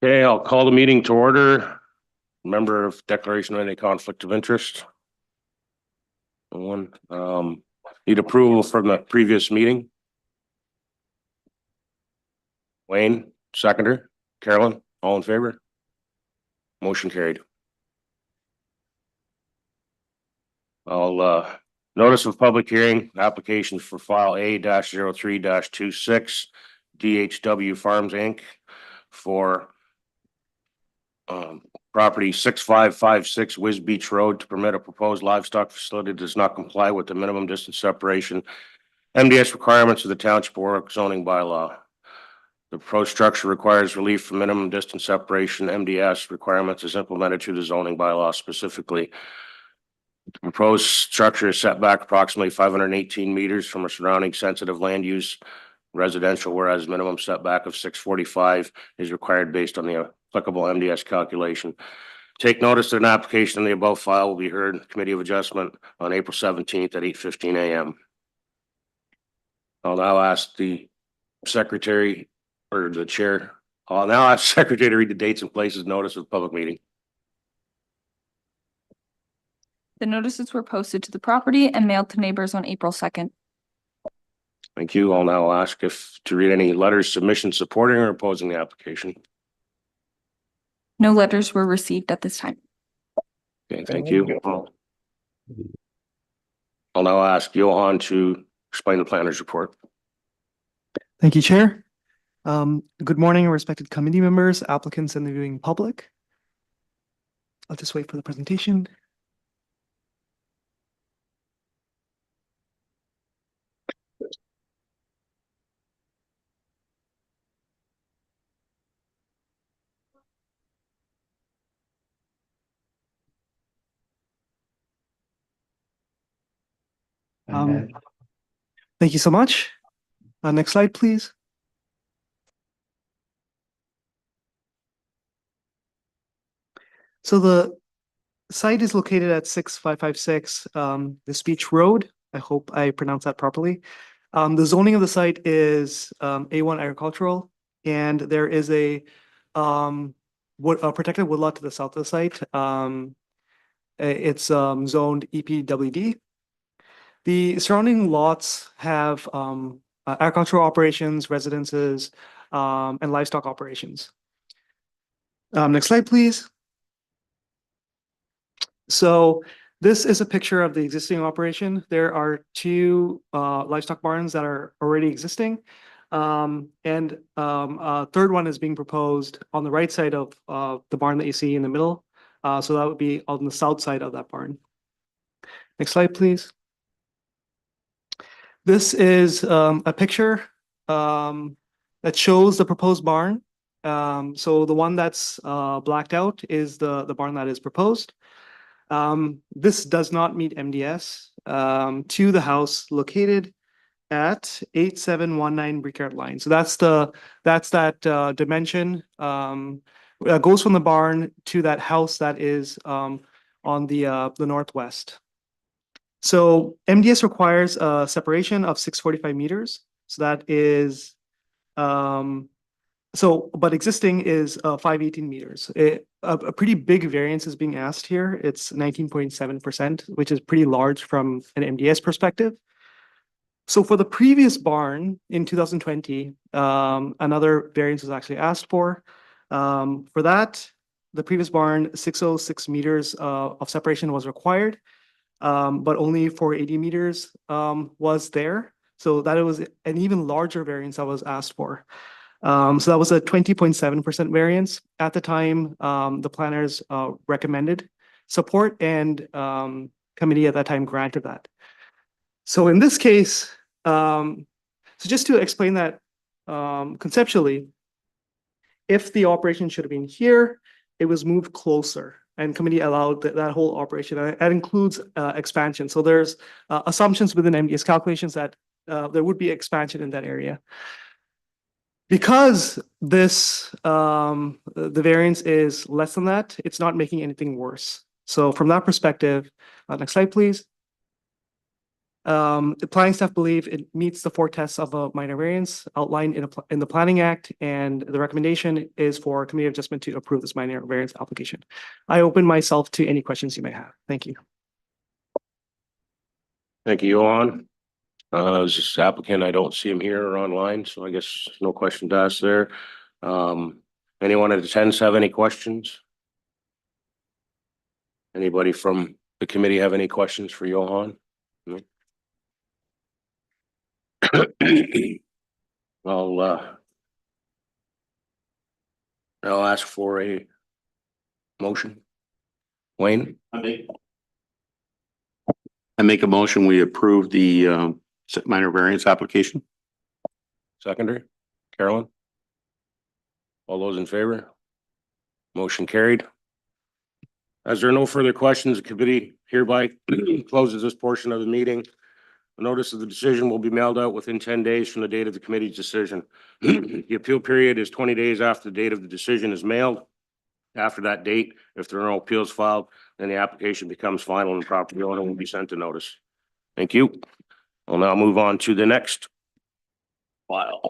Okay, I'll call the meeting to order. Member of declaration of any conflict of interest. No one, need approval from the previous meeting. Wayne, seconder. Carolyn, all in favor? Motion carried. I'll, notice of public hearing, applications for file A-03-26 DHW Farms Inc. for property 6556 Wiz Beach Road to permit a proposed livestock facility that does not comply with the minimum distance separation MDS requirements of the Township Warwick zoning bylaw. The proposed structure requires relief from minimum distance separation MDS requirements as implemented through the zoning bylaw specifically. The proposed structure is set back approximately 518 meters from a surrounding sensitive land use residential, whereas minimum setback of 645 is required based on the applicable MDS calculation. Take notice that an application in the above file will be heard in the Committee of Adjustment on April 17th at 8:15 a.m. I'll now ask the secretary or the chair. I'll now ask the secretary to read the dates and places notice of the public meeting. The notices were posted to the property and mailed to neighbors on April 2nd. Thank you. I'll now ask if to read any letters, submissions supporting or opposing the application. No letters were received at this time. Okay, thank you. I'll now ask Johan to explain the planner's report. Thank you, Chair. Good morning, respected committee members, applicants, and the viewing public. I'll just wait for the presentation. Thank you so much. Next slide, please. So the site is located at 6556 Wiz Beach Road. I hope I pronounced that properly. The zoning of the site is A1 agricultural, and there is a protected woodlot to the south of the site. It's zoned EPWD. The surrounding lots have agricultural operations, residences, and livestock operations. Next slide, please. So this is a picture of the existing operation. There are two livestock barns that are already existing. And a third one is being proposed on the right side of the barn that you see in the middle. So that would be on the south side of that barn. Next slide, please. This is a picture that shows the proposed barn. So the one that's blacked out is the barn that is proposed. This does not meet MDS to the house located at 8719 Brickyard Line. So that's that dimension goes from the barn to that house that is on the northwest. So MDS requires a separation of 645 meters. So that is but existing is 518 meters. A pretty big variance is being asked here. It's 19.7%, which is pretty large from an MDS perspective. So for the previous barn in 2020, another variance was actually asked for. For that, the previous barn, 606 meters of separation was required, but only 480 meters was there. So that was an even larger variance that was asked for. So that was a 20.7% variance. At the time, the planners recommended support, and committee at that time granted that. So in this case, so just to explain that conceptually, if the operation should have been here, it was moved closer, and committee allowed that whole operation. That includes expansion. So there's assumptions within MDS calculations that there would be expansion in that area. Because this the variance is less than that, it's not making anything worse. So from that perspective, next slide, please. The planning staff believe it meets the four tests of a minor variance outlined in the Planning Act, and the recommendation is for committee of adjustment to approve this minor variance application. I open myself to any questions you may have. Thank you. Thank you, Johan. As this applicant, I don't see him here or online, so I guess no question to ask there. Anyone that attends have any questions? Anybody from the committee have any questions for Johan? No? I'll ask for a motion. Wayne, I make a motion, we approve the minor variance application. seconder, Carolyn? All those in favor? Motion carried. As there are no further questions, the committee hereby closes this portion of the meeting. A notice of the decision will be mailed out within 10 days from the date of the committee's decision. The appeal period is 20 days after the date of the decision is mailed. After that date, if there are no appeals filed, then the application becomes final and the property owner will be sent a notice. Thank you. We'll now move on to the next file.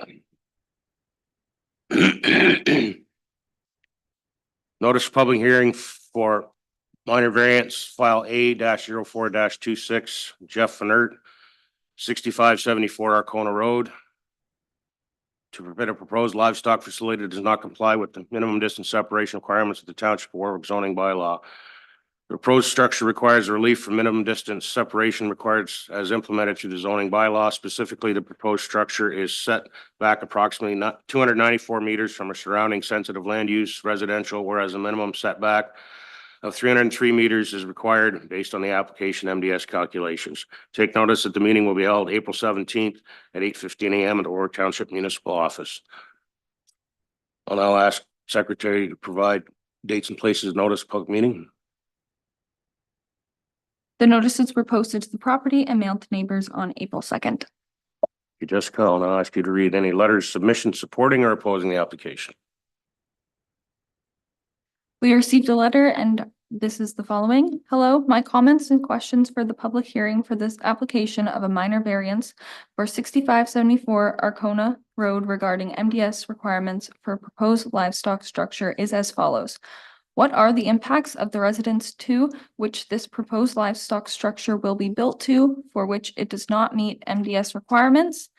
Notice of public hearing for minor variance file A-04-26, Jeff Fanert, 6574 Arcona Road, to permit a proposed livestock facility that does not comply with the minimum distance separation requirements of the Township of Warwick zoning bylaw. The proposed structure requires relief from minimum distance separation required as implemented through the zoning bylaw. Specifically, the proposed structure is set back approximately 294 meters from a surrounding sensitive land use residential, whereas a minimum setback of 303 meters is required based on the application MDS calculations. Take notice that the meeting will be held April 17th at 8:15 a.m. at the Warwick Township Municipal Office. I'll now ask Secretary to provide dates and places of notice of public meeting. The notices were posted to the property and mailed to neighbors on April 2nd. Jessica, I'll now ask you to read any letters, submissions supporting or opposing the application. We received a letter and this is the following. Hello, my comments and questions for the public hearing for this application of a minor variance for 6574 Arcona Road regarding MDS requirements for a proposed livestock structure is as follows. What are the impacts of the residence to which this proposed livestock structure will be built to, for which it does not meet MDS requirements,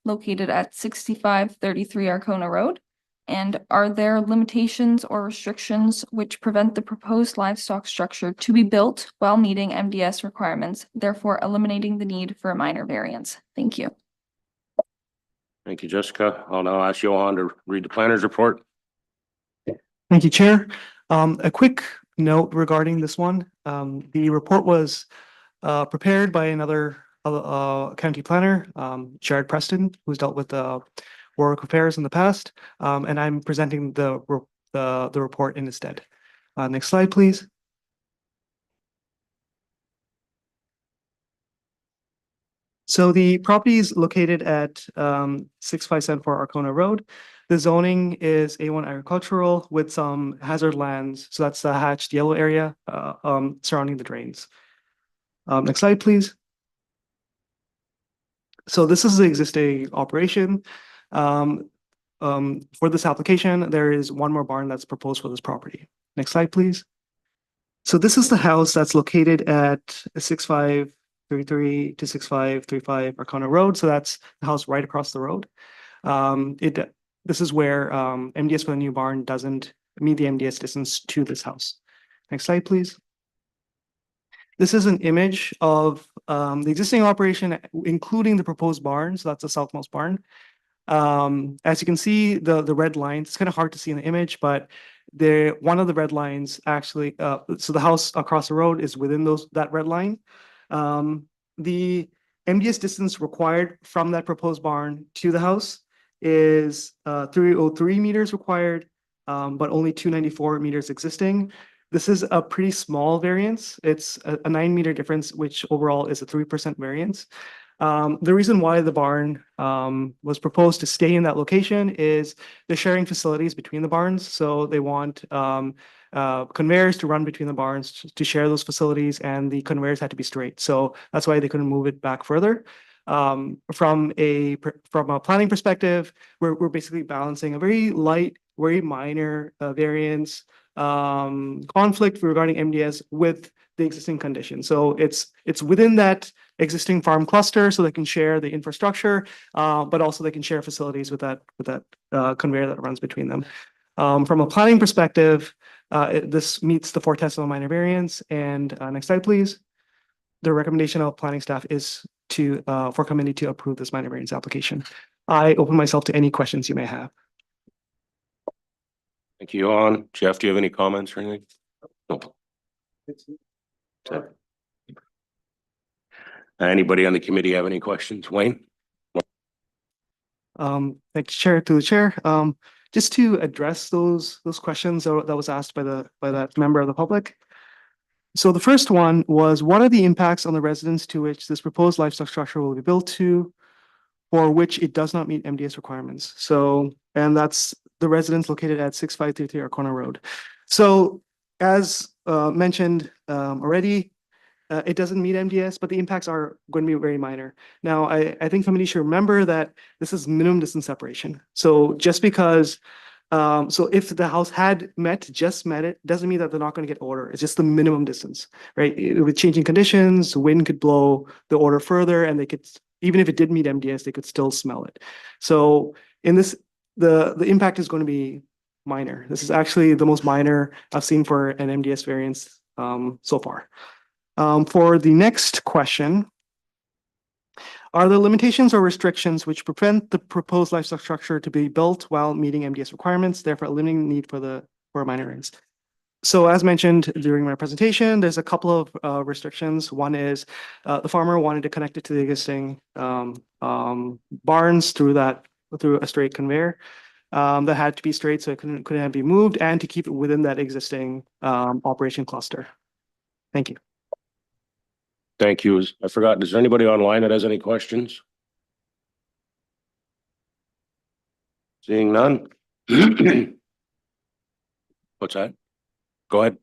located at 6533 Arcona Road? And are there limitations or restrictions which prevent the proposed livestock structure to be built while meeting MDS requirements, therefore eliminating the need for a minor variance? Thank you. Thank you, Jessica. I'll now ask Johan to read the planner's report. Thank you, Chair. A quick note regarding this one. The report was prepared by another county planner, Jared Preston, who's dealt with Warwick affairs in the past, and I'm presenting the report in his stead. Next slide, please. So the property is located at 6574 Arcona Road. The zoning is A1 agricultural with some hazard lands. So that's the hatched yellow area surrounding the drains. Next slide, please. So this is the existing operation. For this application, there is one more barn that's proposed for this property. Next slide, please. So this is the house that's located at 6533 to 6535 Arcona Road. So that's the house right across the road. This is where MDS for the new barn doesn't meet the MDS distance to this house. Next slide, please. This is an image of the existing operation, including the proposed barn. So that's the southmost barn. As you can see, the red lines, it's kind of hard to see in the image, but one of the red lines actually, so the house across the road is within that red line. The MDS distance required from that proposed barn to the house is 303 meters required, but only 294 meters existing. This is a pretty small variance. It's a 9-meter difference, which overall is a 3% variance. The reason why the barn was proposed to stay in that location is the sharing facilities between the barns. So they want conveyors to run between the barns to share those facilities, and the conveyors had to be straight. So that's why they couldn't move it back further. From a planning perspective, we're basically balancing a very light, very minor variance conflict regarding MDS with the existing condition. So it's within that existing farm cluster, so they can share the infrastructure, but also they can share facilities with that conveyor that runs between them. From a planning perspective, this meets the 4 tests of a minor variance. And next slide, please. The recommendation of planning staff is for committee to approve this minor variance application. I open myself to any questions you may have. Thank you, Yon. Jeff, do you have any comments or anything? No. Anybody on the committee have any questions? Wayne? Thanks, Chair, to the Chair. Just to address those questions that was asked by that member of the public. So the first one was, what are the impacts on the residents to which this proposed livestock structure will be built to, for which it does not meet MDS requirements? So, and that's the residents located at 6533 Arcona Road. So as mentioned already, it doesn't meet MDS, but the impacts are going to be very minor. Now, I think committee should remember that this is minimum distance separation. So just because, so if the house had just met it, doesn't mean that they're not going to get order. It's just the minimum distance, right? With changing conditions, wind could blow the order further, and they could, even if it did meet MDS, they could still smell it. So in this, the impact is going to be minor. This is actually the most minor I've seen for an MDS variance so far. For the next question, are there limitations or restrictions which prevent the proposed livestock structure to be built while meeting MDS requirements, therefore eliminating the need for a minor variance? So as mentioned during my presentation, there's a couple of restrictions. One is the farmer wanted to connect it to the existing barns through a straight conveyor that had to be straight, so it couldn't be moved, and to keep it within that existing operation cluster. Thank you. Thank you. I forgot, is there anybody online that has any questions? Seeing none? What's that? Go ahead.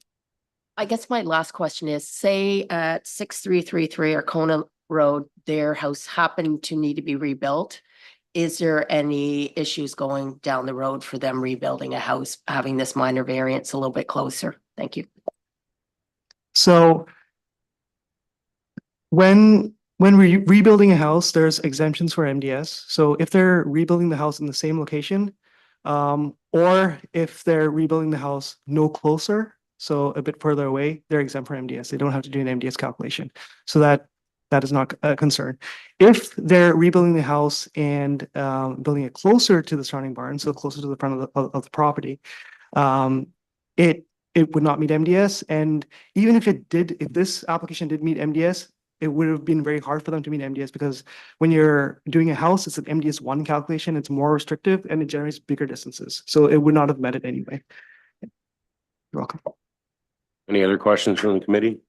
I guess my last question is, say at 6333 Arcona Road, their house happened to need to be rebuilt. Is there any issues going down the road for them rebuilding a house, having this minor variance a little bit closer? Thank you. So when rebuilding a house, there's exemptions for MDS. So if they're rebuilding the house in the same location, or if they're rebuilding the house no closer, so a bit further away, they're exempt for MDS. They don't have to do an MDS calculation. So that is not a concern. If they're rebuilding the house and building it closer to the surrounding barn, so closer to the front of the property, it would not meet MDS. And even if this application did meet MDS, it would have been very hard for them to meet MDS, because when you're doing a house, it's an MDS 1 calculation, it's more restrictive and it generates bigger distances. So it would not have met it anyway. You're welcome. Any other questions from the committee?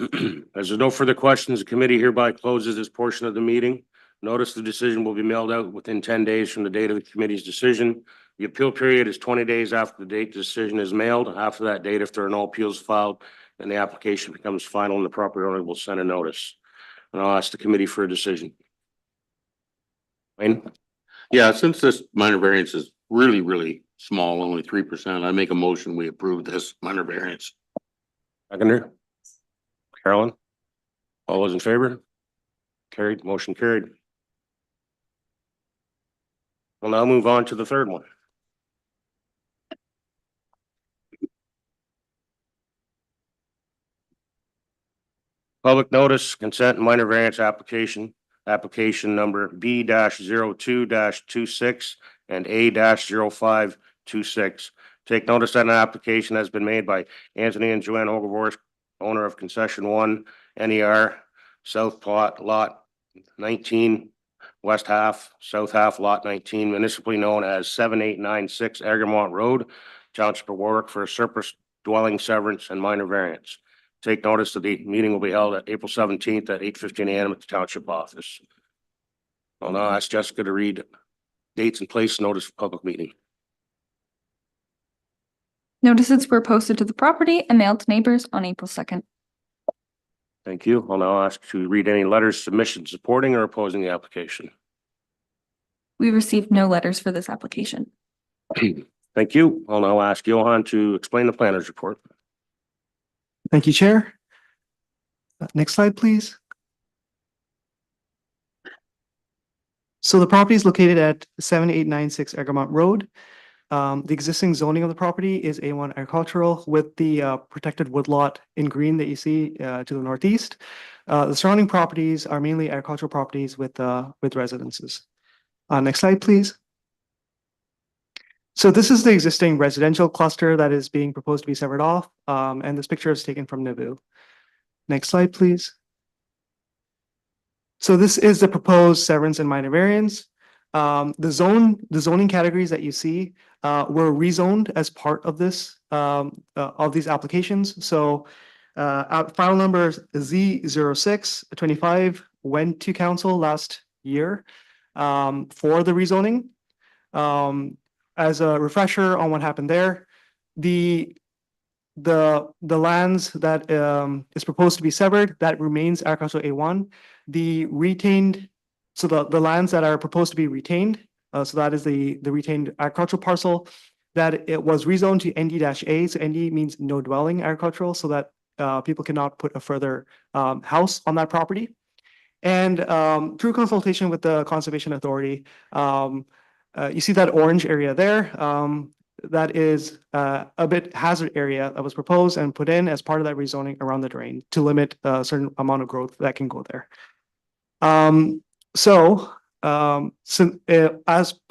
As there's no further questions, the committee hereby closes this portion of the meeting. Notice the decision will be mailed out within 10 days from the date of the committee's decision. The appeal period is 20 days after the date the decision is mailed. After that date, if there are no appeals filed, then the application becomes final and the property owner will send a notice. And I'll ask the committee for a decision. Wayne? Yeah, since this minor variance is really, really small, only 3%, I make a motion, we approve this minor variance. Seconder? Carolyn? All those in favor? Carried, motion carried. We'll now move on to the third one. Public notice, consent and minor variance application number B-02-26 and A-0526. Take notice that an application has been made by Anthony and Joanne Oglevorst, owner of Concession 1, NER, South Plot, Lot 19, West Half, South Half, Lot 19, municipally known as 7896 Egremont Road, Township of Warwick, for a surplus dwelling severance and minor variance. Take notice that the meeting will be held at April 17th at 8:15 a.m. at the Township office. I'll now ask Jessica to read dates and place notice for public meeting. Notices were posted to the property and mailed to neighbors on April 2nd. Thank you. I'll now ask to read any letters, submissions supporting or opposing the application. We received no letters for this application. Thank you. I'll now ask Johan to explain the planner's report. Thank you, Chair. Next slide, please. So the property is located at 7896 Egremont Road. The existing zoning of the property is A1 agricultural with the protected woodlot in green that you see to the northeast. The surrounding properties are mainly agricultural properties with residences. Next slide, please. So this is the existing residential cluster that is being proposed to be severed off, and this picture is taken from Nauvoo. Next slide, please. So this is the proposed severance and minor variance. The zoning categories that you see were rezoned as part of this of these applications. So file number Z0625 went to council last year for the rezoning. As a refresher on what happened there, the lands that is proposed to be severed, that remains agricultural A1. The lands that are proposed to be retained, so that is the retained agricultural parcel, that it was rezoned to ND-A. So ND means no dwelling agricultural, so that people cannot put a further house on that property. And through consultation with the Conservation Authority, you see that orange area there. That is a bit hazard area that was proposed and put in as part of that rezoning around the drain to limit a certain amount of growth that can go there. As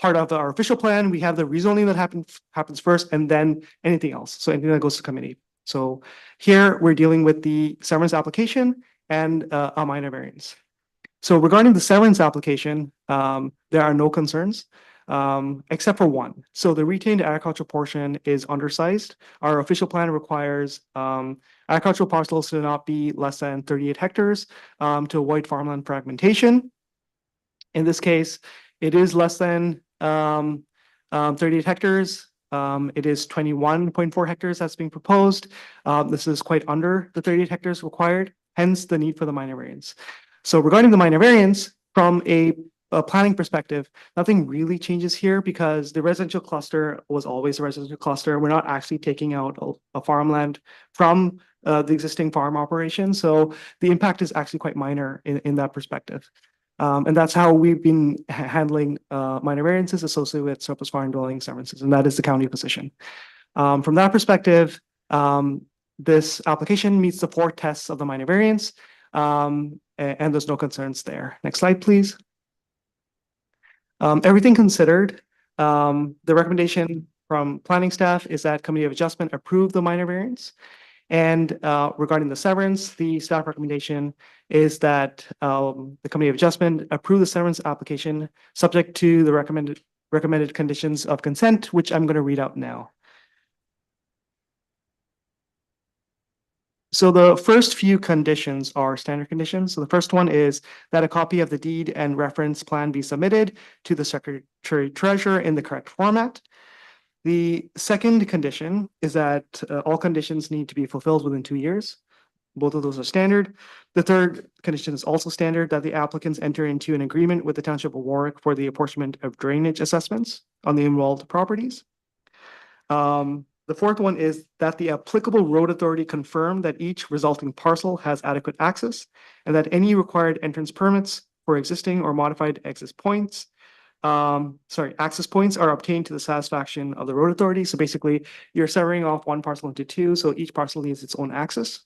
part of our official plan, we have the rezoning that happens first, and then anything else. So anything that goes to committee. So here we're dealing with the severance application and a minor variance. So regarding the severance application, there are no concerns. Except for one. So the retained agricultural portion is undersized. Our official plan requires agricultural parcels to not be less than 38 hectares to avoid farmland fragmentation. In this case, it is less than 38 hectares. It is 21.4 hectares that's being proposed. This is quite under the 38 hectares required, hence the need for the minor variance. So regarding the minor variance, from a planning perspective, nothing really changes here because the residential cluster was always a residential cluster. We're not actually taking out a farmland from the existing farm operation. So the impact is actually quite minor in that perspective. And that's how we've been handling minor variances associated with surplus farm dwelling severances, and that is the county position. From that perspective, this application meets the 4 tests of the minor variance, and there's no concerns there. Next slide, please. Everything considered, the recommendation from planning staff is that Committee of Adjustment approve the minor variance. And regarding the severance, the staff recommendation is that the Committee of Adjustment approve the severance application subject to the recommended conditions of consent, which I'm going to read out now. So the first few conditions are standard conditions. So the first one is that a copy of the deed and reference plan be submitted to the Secretary Treasurer in the correct format. The second condition is that all conditions need to be fulfilled within 2 years. Both of those are standard. The third condition is also standard, that the applicants enter into an agreement with the Township of Warwick for the apportionment of drainage assessments on the involved properties. The fourth one is that the applicable road authority confirm that each resulting parcel has adequate access and that any required entrance permits for existing or modified access points are obtained to the satisfaction of the road authority. So basically, you're severing off one parcel into 2, so each parcel needs its own access.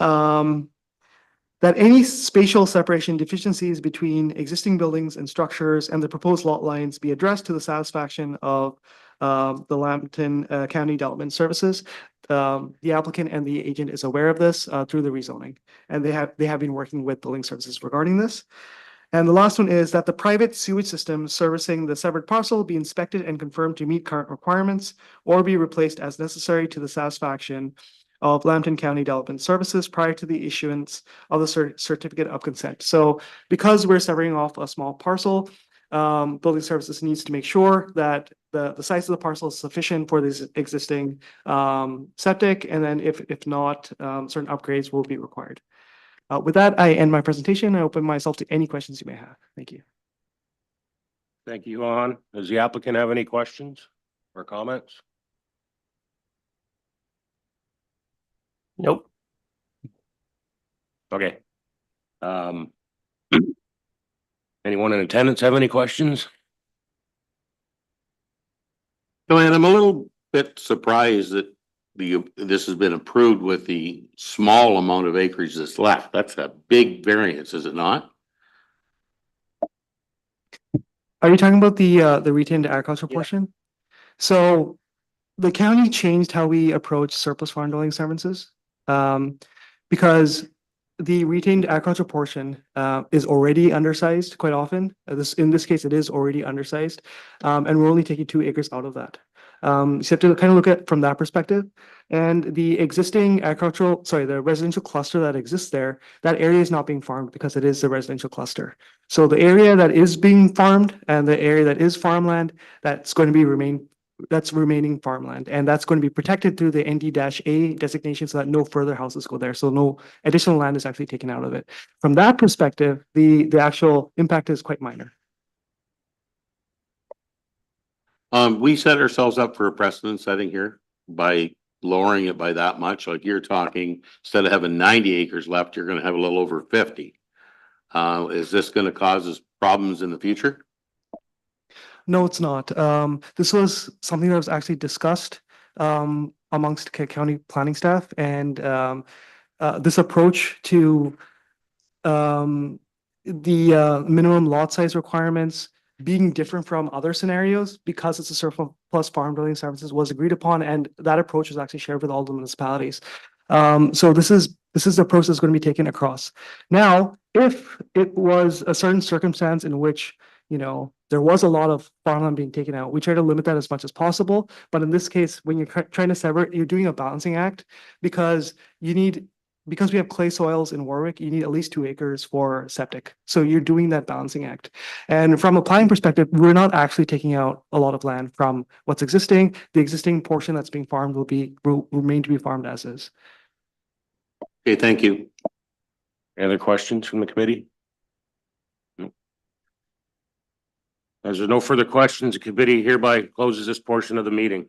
That any spatial separation deficiencies between existing buildings and structures and the proposed lot lines be addressed to the satisfaction of the Lambton County Development Services. The applicant and the agent is aware of this through the rezoning, and they have been working with building services regarding this. And the last one is that the private sewage system servicing the severed parcel be inspected and confirmed to meet current requirements or be replaced as necessary to the satisfaction of Lambton County Development Services prior to the issuance of the certificate of consent. So because we're severing off a small parcel, building services needs to make sure that the size of the parcel is sufficient for this existing septic, and then if not, certain upgrades will be required. With that, I end my presentation. I open myself to any questions you may have. Thank you. Thank you, Johan. Does the applicant have any questions or comments? Nope. Okay. Anyone in attendance have any questions? Joanne, I'm a little bit surprised that this has been approved with the small amount of acreage that's left. That's a big variance, is it not? Are you talking about the retained agricultural Yeah. portion? So the county changed how we approach surplus farm dwelling services. Because the retained agricultural portion is already undersized quite often. In this case, it is already undersized. And we're only taking 2 acres out of that. So you have to kind of look at from that perspective. And the existing the residential cluster that exists there, that area is not being farmed because it is a residential cluster. So the area that is being farmed and the area that is farmland, that's going to be remaining farmland, and that's going to be protected through the ND-A designation so that no further houses go there. So no additional land is actually taken out of it. From that perspective, the actual impact is quite minor. We set ourselves up for a precedent setting here by lowering it by that much. Like you're talking, instead of having 90 acres left, you're gonna have a little over 50. Is this gonna cause us problems in the future? No, it's not. This was something that was actually discussed amongst county planning staff, and this approach to the minimum lot size requirements being different from other scenarios because it's a surplus farm building services was agreed upon, and that approach was actually shared with all the municipalities. So this is the approach that's going to be taken across. Now, if it was a certain circumstance in which there was a lot of farmland being taken out, we try to limit that as much as possible. But in this case, when you're trying to sever it, you're doing a balancing act because we have clay soils in Warwick, you need at least 2 acres for septic. So you're doing that balancing act. And from a planning perspective, we're not actually taking out a lot of land from what's existing. The existing portion that's being farmed will remain to be farmed as is. Okay, thank you. Any other questions from the committee? No. As there are no further questions, the committee hereby closes this portion of the meeting.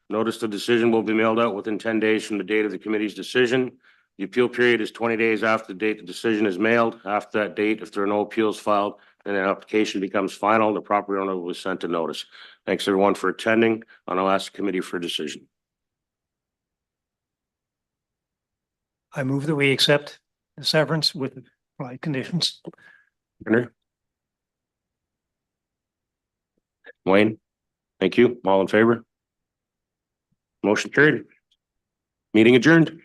Notice the decision will be mailed out within 10 days from the date of the committee's decision. The appeal period is 20 days after the date the decision is mailed. After that date, if there are no appeals filed and an application becomes final, the property owner will be sent a notice. Thanks everyone for attending, and I'll ask the committee for a decision. I move that we accept the severance with applied conditions. Henry? Wayne? Thank you. All in favor? Motion carried. Meeting adjourned.